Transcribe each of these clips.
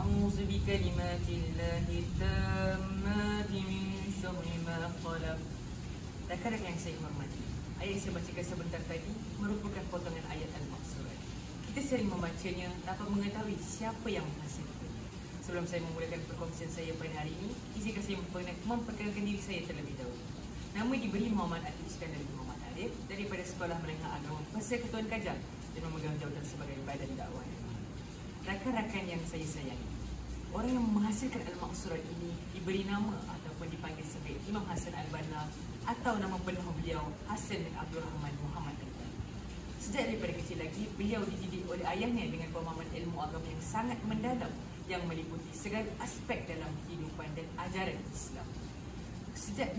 أعوذ بكلمات الله التامات من شر ما خلق. Rakan-rakan yang saya hormati, ayat yang saya bacakan sebentar tadi merupakan potongan ayat Al-Maqsurat. Kita sering membacanya tanpa mengetahui siapa yang menghasilkan. Sebelum saya memulakan perkongsian saya pada hari ini, izinkan saya memperkenalkan diri saya terlebih dahulu. Nama diberi Muhammad Atif Iskandar bin Muhammad Arif daripada Sekolah Menengah Agama Persekutuan Kajang dan memegang jawatan sebagai Badan Dakwah. Rakan-rakan yang saya sayangi, orang yang menghasilkan Al-Maqsurat ini diberi nama ataupun dipanggil sebagai Imam Hasan Al-Banna atau nama penuh beliau Hasan bin Abdul Rahman Muhammad Al-Banna. Sejak daripada kecil lagi, beliau dididik oleh ayahnya dengan pemahaman ilmu agama yang sangat mendalam yang meliputi segala aspek dalam kehidupan dan ajaran Islam.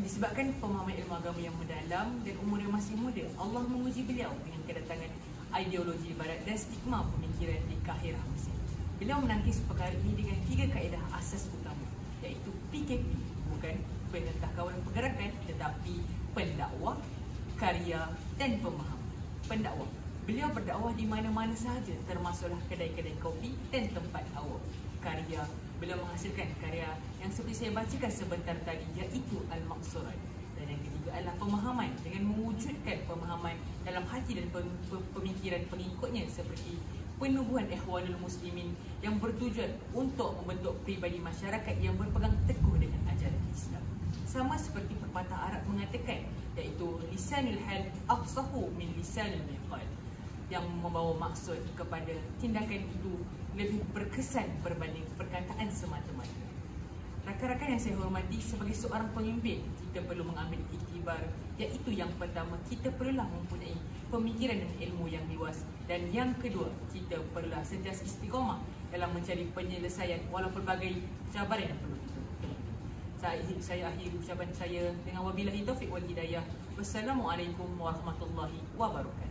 Disebabkan pemahaman ilmu agama yang mendalam dan umur yang masih muda, Allah menguji beliau dengan kedatangan ideologi barat dan stigma pemikiran di Kahirah Mesir. Beliau menangkis perkara ini dengan 3 kaedah asas utama, iaitu PKP, bukan Pentadkawan Pergerakan, tetapi pendakwah, karya dan pemahaman. Pendakwah, beliau berdakwah di mana-mana sahaja, termasuklah kedai-kedai kopi dan tempat awam. Karya, beliau menghasilkan karya yang seperti saya bacakan sebentar tadi, iaitu Al-Maqsurat. Dan yang ketiga adalah pemahaman, dengan mewujudkan pemahaman dalam hati dan pemikiran pengikutnya seperti penubuhan Ikhwanul Muslimin yang bertujuan untuk membentuk pribadi masyarakat yang berpegang teguh dengan ajaran Islam. Sama seperti pepatah Arab mengatakan, iaitu lisanul hal afsahu min lisanil miqal, yang membawa maksud kepada tindakan itu lebih berkesan berbanding perkataan semata-mata. Rakan-rakan yang saya hormati, sebagai seorang pemimpin, kita perlu mengambil iktibar, iaitu yang pertama, kita perlulah mempunyai pemikiran dan ilmu yang luas, dan yang kedua, kita perlulah sentiasa istiqamah dalam mencari penyelesaian walaupun pelbagai cabaran yang perlu kita lalui. Saya akhiri ucapan saya dengan wabillahi taufiq wal hidayah. Wassalamualaikum warahmatullahi wabarakatuh.